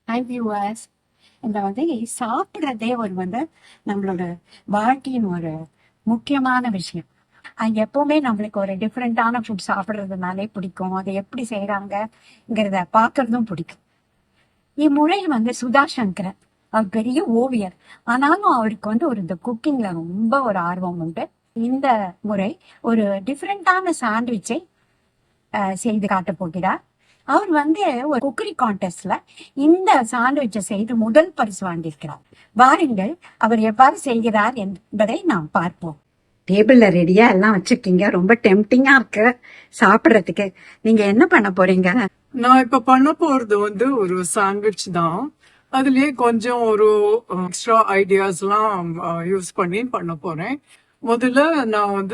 High viewers. இந்த சாப்பிட்றதே நம்மளோட வாழ்க்கையின் ஒரு முக்கியமான விஷயம். எப்பவுமே நம்மளுக்கு ஒரு டிஃப்ரெண்டான ஃபுட் சாப்பிட்றதுனாலே பிடிக்கும். அதை எப்படி செய்யறாங்கிறத பார்க்கறதும் பிடிக்கும். இம்முறை சுதா சங்கரன் அவர் பெரிய ஓவியர். ஆனாலும் அவருக்கு ஒரு இந்த குக்கிங்ல ரொம்ப ஒரு ஆர்வம் உண்டு. இந்த முறை ஒரு டிஃப்ரெண்டான சாண்ட்விச்சை செய்து காட்டப் போகிறார். அவர் ஒரு குக்கரி கான்டெஸ்ட்ல இந்த சாண்ட்விச்சை செய்து முதல் பரிசு வாங்கியிருக்கிறார். வாருங்கள், அவர் எவ்வாறு செய்கிறார் என்பதை நாம் பார்ப்போம். டேபிள்ல ரெடியா எல்லாம் வச்சிருக்கீங்க. ரொம்ப டெம்டிங்கா இருக்கு சாப்பிடறதுக்கு. நீங்க என்ன பண்ண போறீங்க? நான் இப்ப பண்ண போறது ஒரு சாண்ட்விச் தான். அதுலயே கொஞ்சம் ஒரு எக்ஸ்ட்ரா ஐடியாஸ் எல்லாம் யூஸ் பண்ணி பண்ண போறேன். முதல்ல நான்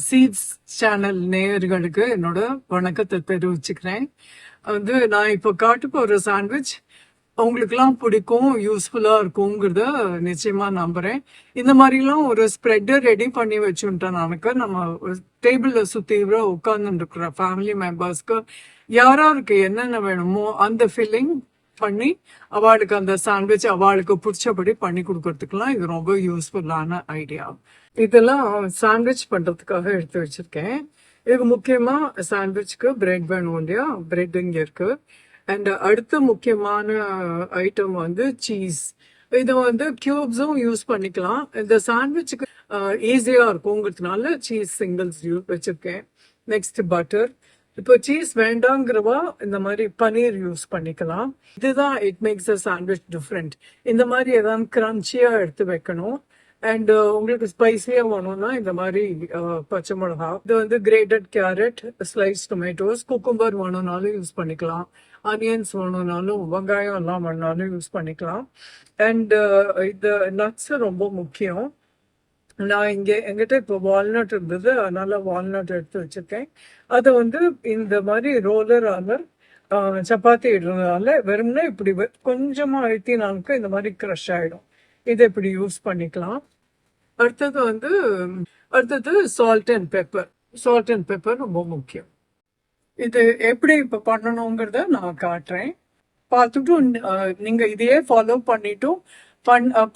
சீட்ஸ் சேனல் நேயர்களுக்கு என்னோட வணக்கத்தை தெரிவிச்சுக்கிறேன். நான் இப்போ காட்டு போற சாண்ட்விச் உங்களுக்குலாம் பிடிக்கும், யூஸ்ஃபுல்லா இருக்குங்கிறத நிச்சயமா நம்புறேன். இந்த மாதிரிலாம் ஒரு ஸ்ப்ரெட்டை ரெடி பண்ணி வச்சுட்டோம்னாக்க நம்ம டேபிள்ல சுத்தி உட்கார்ந்து இருக்கிற ஃபேமிலி மெம்பர்ஸ்க்கு யாராருக்கு என்னென்ன வேணுமோ அந்த ஃபில்லிங் பண்ணி அவளுக்கு அந்த சாண்ட்விச் அவளுக்கு பிடிச்சபடி பண்ணி கொடுக்கறதுக்குலாம் இது ரொம்ப யூஸ்ஃபுல்லான ஐடியா. இதெல்லாம் சாண்ட்விச் பண்றதுக்காக எடுத்து வச்சிருக்கேன். இதுக்கு முக்கியமா சாண்ட்விச்க்கு பிரெட் வேணும் இல்லையா? பிரெட் இங்க இருக்கு. அண்ட் அடுத்த முக்கியமான ஐட்டம் சீஸ். இதை கியூப்ஸும் யூஸ் பண்ணிக்கலாம். இந்த சாண்ட்விச்சுக்கு ஈஸியா இருக்குங்கிறதுனால சீஸ் சிங்கிள்ஸ் வச்சிருக்கேன். Next butter. இப்போ சீஸ் வேண்டாங்கிறவா இந்த மாதிரி பனீர் யூஸ் பண்ணிக்கலாம். இதுதான் it makes a sandwich different. இந்த மாதிரி ஏதாவது கிரன்ச்சியா எடுத்து வைக்கணும். அண்ட் உங்களுக்கு ஸ்பைசியா வேணும்னா இந்த மாதிரி பச்சை மிளகா. இது கிரேட்டட் கேரட், ஸ்லைஸ் டொமேட்டோஸ், குக்கும்பர் வேணும்னாலும் யூஸ் பண்ணிக்கலாம். ஆனியன்ஸ் வேணும்னாலும், வெங்காயம் எல்லாம் வேணும்னாலும் யூஸ் பண்ணிக்கலாம். அண்ட் இந்த நட்ஸ் ரொம்ப முக்கியம். நான் எங்கிட்ட இப்போ வால்நட் இருந்தது, அதனால வால்நட் எடுத்து வச்சிருக்கேன். அதை இந்த மாதிரி ரோலரால சப்பாத்தி இடுறதுனால வெறும்னா இப்படி கொஞ்சமா அழுத்தினாலுக்கு இந்த மாதிரி க்ரஷ் ஆயிடும். இதை இப்படி யூஸ் பண்ணிக்கலாம். அடுத்தது salt and pepper. Salt and pepper ரொம்ப முக்கியம். இது எப்படி இப்ப பண்ணணுங்கிறத நான் காட்டுறேன். பார்த்துட்டு நீங்க இதையே ஃபாலோ பண்ணிட்டும்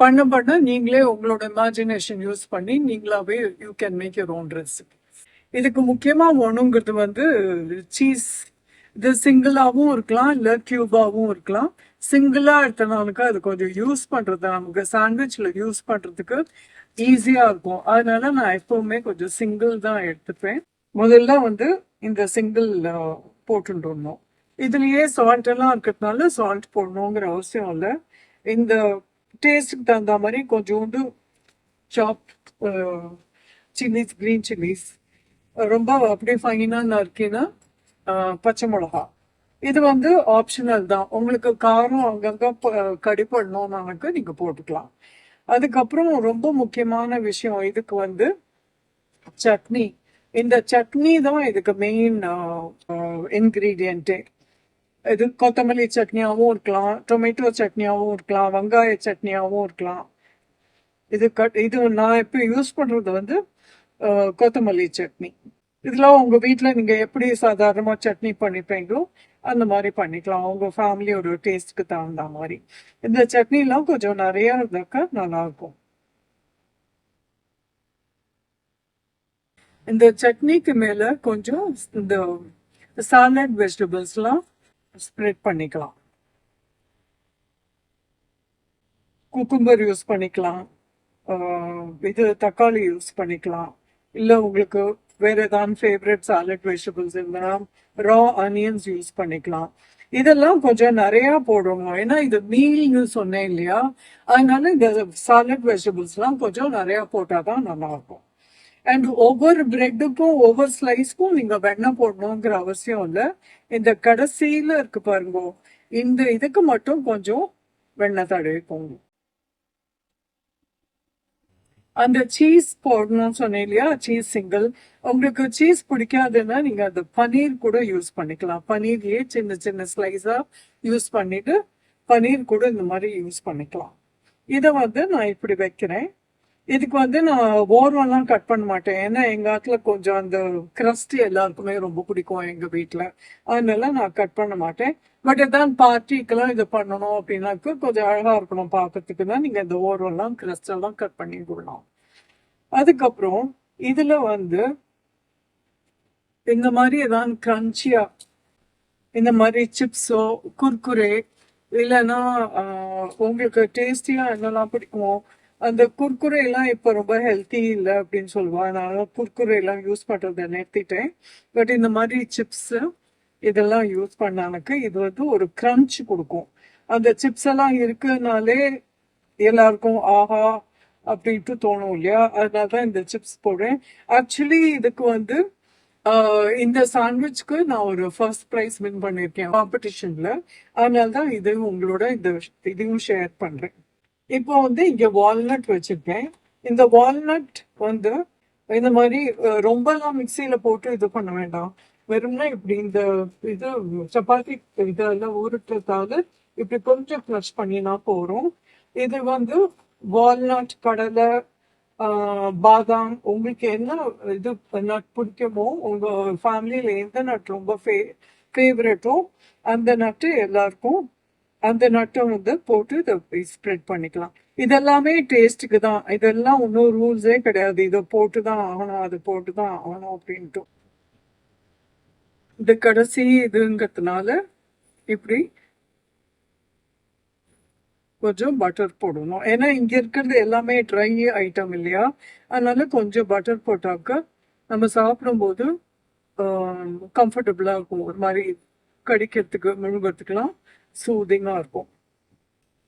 பண்ண நீங்களே உங்களோட இமேஜினேஷன் யூஸ் பண்ணி நீங்களாவே you can make your own recipe. இதுக்கு முக்கியமா வேணுங்கிறது சீஸ். இது சிங்கிளாவும் இருக்கலாம், இல்ல கியூபாவும் இருக்கலாம். சிங்கிளா எடுத்தனாலுக்கு அது கொஞ்சம் யூஸ் பண்றது நமக்கு சாண்ட்விச்ல யூஸ் பண்றதுக்கு ஈஸியா இருக்கும். அதனால நான் எப்பவுமே கொஞ்சம் சிங்கிள் தான் எடுத்துப்பேன். முதல்ல இந்த சிங்கிள் போட்டுருந்தோம். இதுலயே சால்ட் எல்லாம் இருக்கிறதுனால சால்ட் போடணுங்கிற அவசியம் இல்லை. இந்த டேஸ்ட்டுக்கு தகுந்த மாதிரி கொஞ்சோண்டு சாப் சில்லிஸ், கிரீன் சில்லிஸ், ரொம்ப அப்படியே ஃபைனா நறுக்கினா பச்சை மிளகா. இது ஆப்ஷனல் தான். உங்களுக்கு காரம் அங்கங்க கடிப்படணும்னாக்க நீங்க போட்டுக்கலாம். அதுக்கப்புறம் ரொம்ப முக்கியமான விஷயம் இதுக்கு சட்னி. இந்த சட்னி தான் இதுக்கு மெயின் இன்கிரீடியன்ட்டே. இது கொத்தமல்லி சட்னியாகவும் இருக்கலாம், டொமேட்டோ சட்னியாகவும் இருக்கலாம், வெங்காய சட்னியாகவும் இருக்கலாம். இது நான் இப்போ யூஸ் பண்றது கொத்தமல்லி சட்னி. இதெல்லாம் உங்க வீட்டில் நீங்க எப்படி சாதாரணமா சட்னி பண்ணிப்பீங்களோ அந்த மாதிரி பண்ணிக்கலாம், உங்க ஃபேமிலியோட டேஸ்ட்க்கு தகுந்த மாதிரி. இந்த சட்னிலாம் கொஞ்சம் நிறைய இருந்தாக்கா நல்லா இருக்கும். இந்த சட்னிக்கு மேல கொஞ்சம் இந்த சாலட் வெஜிடபிள்ஸ்லாம் ஸ்ப்ரெட் பண்ணிக்கலாம். குக்கும்பர் யூஸ் பண்ணிக்கலாம், இது தக்காளி யூஸ் பண்ணிக்கலாம். இல்லை உங்களுக்கு வேற ஏதாவது ஃபேவரட் சாலட் வெஜிடபிள்ஸ் இருந்தா ரா ஆனியன்ஸ் யூஸ் பண்ணிக்கலாம். இதெல்லாம் கொஞ்சம் நிறைய போடணும், ஏன்னா இது மீல்னு சொன்னேன் இல்லையா? அதனால இந்த சாலட் வெஜிடபிள்ஸ்லாம் கொஞ்சம் நிறைய போட்டாதான் நல்லா இருக்கும். அண்ட் ஒவ்வொரு பிரெட்டுக்கும் ஒவ்வொரு ஸ்லைஸ்க்கும் நீங்க வெண்ணெய் போடணுங்கிற அவசியம் இல்லை. இந்த கடைசியில இருக்கு பாருங்க, இந்த இதுக்கு மட்டும் கொஞ்சம் வெண்ணெய் தடவிக்கோங்க. அந்த சீஸ் போடணும்னு சொன்னேன் இல்லையா? Cheese single. உங்களுக்கு சீஸ் பிடிக்காதுன்னா நீங்க அந்த பனீர் கூட யூஸ் பண்ணிக்கலாம். பனீர்லயே சின்ன சின்ன ஸ்லைஸா யூஸ் பண்ணிட்டு பனீர் கூட இந்த மாதிரி யூஸ் பண்ணிக்கலாம். இதை நான் இப்படி வைக்கிறேன். இதுக்கு வந்து நான் ஓரம்லாம் கட் பண்ண மாட்டேன். ஏன்னா எங்க ஆத்துல கொஞ்சம் அந்த crust எல்லாருக்குமே ரொம்ப பிடிக்கும் எங்க வீட்ல. அதனால நான் கட் பண்ண மாட்டேன். பட் ஏதாவது பார்ட்டிக்கெல்லாம் இது பண்ணணும் அப்படின்னாக்க கொஞ்சம் அழகா இருக்கணும் பார்க்கறதுக்குன்னா நீங்க இந்த ஓரம்லாம் crust எல்லாம் கட் பண்ணி விடலாம். அதுக்கப்புறம் இதுல வந்து இந்த மாதிரி ஏதாவது கிரன்ச்சியா இந்த மாதிரி சிப்ஸோ குர்குரே இல்லைன்னா உங்களுக்கு டேஸ்டியா என்னெல்லாம் பிடிக்குமோ அந்த குர்குரே எல்லாம் இப்போ ரொம்ப ஹெல்த்தி இல்லை அப்படின்னு சொல்லுவா. அதனால குர்குரே எல்லாம் யூஸ் பண்றதை நிறுத்திட்டேன். பட் இந்த மாதிரி சிப்ஸ் இதெல்லாம் யூஸ் பண்ணானுக்கு இது வந்து ஒரு கிரன்ச் கொடுக்கும். அந்த சிப்ஸ் எல்லாம் இருக்குனாலே எல்லாருக்கும் ஆஹா அப்படின்ட்டு தோணும் இல்லையா? அதனாலதான் இந்த சிப்ஸ் போடுறேன். ஆக்சுவலி இதுக்கு வந்து இந்த சாண்ட்விச்க்கு நான் ஒரு ஃபர்ஸ்ட் ப்ரைஸ் வின் பண்ணியிருக்கேன் காம்படிஷன்ல. அதனாலதான் இது உங்களோட இதையும் ஷேர் பண்றேன். இப்போ வந்து இங்க வால்நட் வச்சிருக்கேன். இந்த வால்நட் வந்து இந்த மாதிரி ரொம்பலாம் மிக்சியில போட்டு இது பண்ண வேண்டாம். வெறும்னா இப்படி இந்த இது சப்பாத்தி இதெல்லாம் உருட்டுறதால இப்படி கொஞ்சம் க்ரஷ் பண்ணினா போறோம். இது வந்து வால்நட், கடலை, பாதாம், உங்களுக்கு என்ன இது நட் பிடிக்குமோ உங்க ஃபேமிலியில எந்த நட் ரொம்ப ஃபேவரட்டோ அந்த நட்டு எல்லாருக்கும் அந்த நட்டை வந்து போட்டு இதை ஸ்ப்ரெட் பண்ணிக்கலாம். இதெல்லாமே டேஸ்ட்டுக்கு தான். இதெல்லாம் ஒன்றும் ரூல்ஸே கிடையாது. இதை போட்டு தான் ஆகணும், அது போட்டு தான் ஆகணும் அப்படின்ட்டு. இந்த கடைசி இதுங்கிறதுனால இப்படி கொஞ்சம் பட்டர் போடணும். ஏன்னா இங்க இருக்கிறது எல்லாமே ட்ரை ஐட்டம் இல்லையா? அதனால கொஞ்சம் பட்டர் போட்டாக்க நம்ம சாப்பிடும்போது கம்ஃபர்டபுளா இருக்கும். ஒரு மாதிரி கடிக்கிறதுக்கு முழுகிறதுக்கெல்லாம் சூதிங்கா இருக்கும்.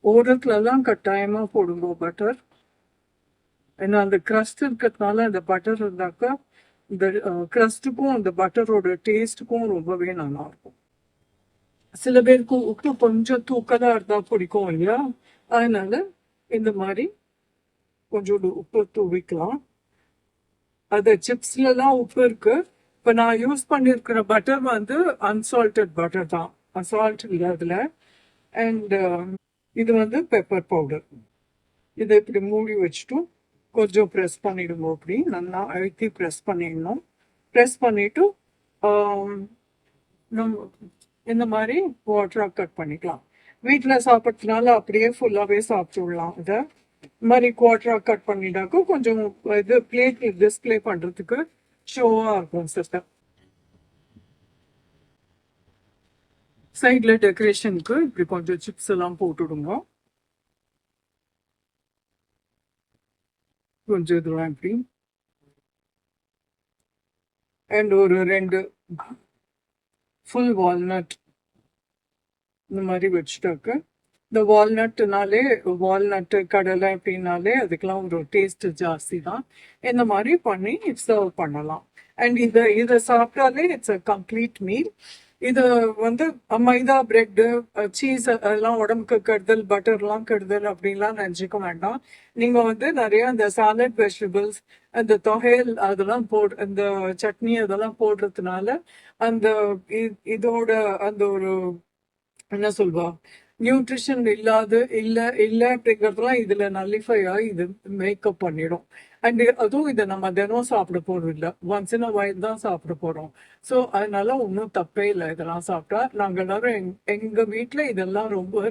ஓரத்துல எல்லாம் கட்டாயமா போடுங்க பட்டர். ஏன்னா அந்த கிரஸ்ட் இருக்கிறதுனால அந்த பட்டர் இருந்தாக்க இந்த கிரஸ்டுக்கும் அந்த பட்டரோட டேஸ்ட்டுக்கும் ரொம்பவே நல்லா இருக்கும். சில பேருக்கு உப்பு கொஞ்சம் தூக்கலா இருந்தா பிடிக்கும் இல்லையா? அதனால இந்த மாதிரி கொஞ்சோண்டு உப்பு தூவிக்கலாம். அது சிப்ஸ்ல எல்லாம் உப்பு இருக்கு. இப்ப நான் யூஸ் பண்ணிருக்கிற பட்டர் வந்து அன்சால்டட் பட்டர் தான், சால்ட் இல்லை அதுல. அண்ட் இது வந்து பெப்பர் பவுடர். இதை இப்படி மூடி வச்சுட்டு கொஞ்சம் ப்ரெஸ் பண்ணிடுங்க. அப்படி நல்லா அழுத்தி ப்ரெஸ் பண்ணிடணும். ப்ரெஸ் பண்ணிட்டு நம்ம இந்த மாதிரி வாட்டரா கட் பண்ணிக்கலாம். வீட்டில் சாப்பிட்றதுனால அப்படியே ஃபுல்லாகவே சாப்பிட்டு விடலாம். இதை இந்த மாதிரி குவார்டரா கட் பண்ணிட்டாக்க கொஞ்சம் இது பிளேட்ல டிஸ்பிளே பண்றதுக்கு ஷோவா இருக்கும் சிஸ்டம். சைட்ல டெக்கரேஷனுக்கு இப்படி கொஞ்சம் சிப்ஸ் எல்லாம் போட்டுடுங்க. கொஞ்சம் இதெல்லாம் இப்படி அண்ட் ஒரு 2 ஃபுல் வால்நட் இந்த மாதிரி வச்சுட்டாக்க இந்த வால்நட்டுனாலே வால்நட்டு கடலை அப்படின்னாலே அதுக்கெல்லாம் ஒரு டேஸ்ட் ஜாஸ்தி தான். இந்த மாதிரி பண்ணி சர்வ் பண்ணலாம். அண்ட் இதை சாப்பிட்டாலே இட்ஸ் அ கம்ப்ளீட் மீல். இது வந்து மைதா, பிரெட்டு, சீஸ் அதெல்லாம் உடம்புக்கு கெடுதல், பட்டர்லாம் கெடுதல் அப்படின்லாம் நினச்சிக்க வேண்டாம். நீங்க வந்து நிறைய இந்த சாலட் வெஜிடபிள்ஸ், அந்த தொகையல் அதெல்லாம் இந்த சட்னி அதெல்லாம் போடுறதுனால அந்த இதோட அந்த ஒரு என்ன சொல்வா நியூட்ரிஷன் இல்ல அப்படிங்கறதுலாம் இதுல நல்லிஃபை ஆகி இது மேக்கப் பண்ணிடும். அண்ட் அதுவும் இதை நம்ம தினம் சாப்பிட போறோம் இல்ல, ஒன்ஸ் இன் அ வைல் தான் சாப்பிட போறோம். ஸோ அதனால ஒன்றும் தப்பே இல்லை இதெல்லாம் சாப்பிட்டா. நாங்க எல்லாரும் எங்க வீட்டுல இதெல்லாம் ரொம்ப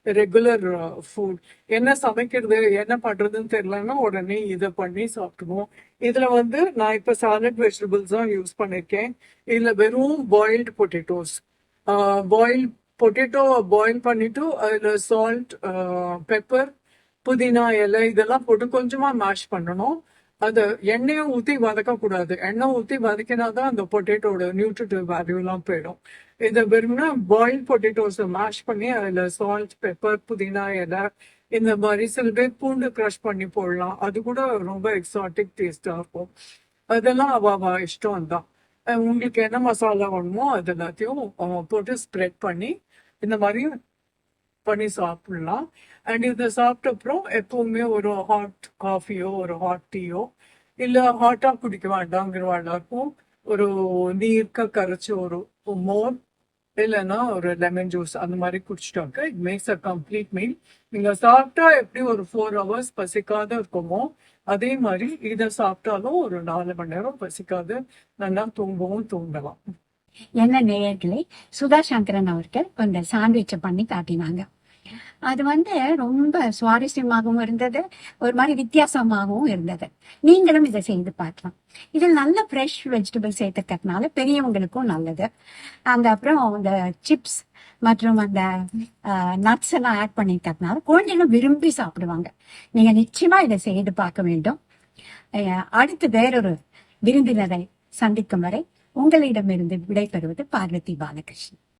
ரெகுலர் ஃபுட். என்ன சமைக்கிறது என்ன பண்றதுன்னு தெரியலன்னா உடனே இதை பண்ணி சாப்பிடுவோம். இதுல வந்து நான் இப்ப சாலட் வெஜிடபிள்ஸ் தான் யூஸ் பண்ணிருக்கேன். இதுல வெறும் பாயில்டு பொட்டேட்டோஸ், பாயில் பொட்டேட்டோவை பாயில் பண்ணிட்டு அதில் சால்ட், பெப்பர், புதினா இலை இதெல்லாம் போட்டு கொஞ்சமா மேஷ் பண்ணணும். அதை எண்ணெயை ஊற்றி வதக்கக்கூடாது. எண்ணெய் ஊற்றி வதக்கினாதான் அந்த பொட்டேட்டோட நியூட்ரிட்டிவ் வேல்யூலாம் போயிடும். இதை வெறும்னா பாயில் பொட்டேட்டோஸை மேஷ் பண்ணி அதில் சால்ட், பெப்பர், புதினா இலை இந்த மாதிரி சில பேர் பூண்டு க்ரஷ் பண்ணி போடலாம். அது கூட ரொம்ப எக்ஸாட்டிக் டேஸ்டாக இருக்கும். அதெல்லாம் அவ இஷ்டம் தான். உங்களுக்கு என்ன மசாலா வேணுமோ அது எல்லாத்தையும் போட்டு ஸ்ப்ரெட் பண்ணி இந்த மாதிரி பண்ணி சாப்பிடலாம். அண்ட் இதை சாப்பிட்ட அப்புறம் எப்பவுமே ஒரு ஹாட் காஃபியோ ஒரு ஹாட் டீயோ இல்லை ஹாட்டாக குடிக்க வேண்டாங்கிற எல்லாருக்கும் ஒரு நீர்க்க கரைச்சி ஒரு மோர் இல்லைன்னா ஒரு லெமன் ஜூஸ் அந்த மாதிரி குடிச்சிட்டாக்க it makes a complete meal. நீங்க சாப்பிட்டா எப்படி ஒரு 4 hours பசிக்காத இருக்குமோ அதே மாதிரி இதை சாப்பிட்டாலும் ஒரு 4 மணி நேரம் பசிக்காது, நல்லா தூங்கவும் தூங்கலாம். என்ன நேயர்களே, சுதா சங்கரன் அவர்கள் இந்த சாண்ட்விச்சை பண்ணி காட்டினாங்க. அது ரொம்ப சுவாரஸ்யமாகவும் இருந்தது, ஒரு மாதிரி வித்தியாசமாகவும் இருந்தது. நீங்களும் இதை செய்து பார்க்கலாம். இதில் நல்ல ஃப்ரெஷ் வெஜிடபிள் சேர்த்துக்கிறதுனால பெரியவங்களுக்கும் நல்லது. அப்புறம் இந்த சிப்ஸ் மற்றும் அந்த நட்ஸ் எல்லாம் ஆட் பண்ணிக்கிறதுனால குழந்தைகளும் விரும்பி சாப்பிடுவாங்க. நீங்க நிச்சயமா இதை செய்து பார்க்க வேண்டும். அடுத்து வேறொரு விருந்தினரை சந்திக்கும் வரை உங்களிடமிருந்து விடைபெறுவது பார்வதி பாலகிருஷ்ணன்.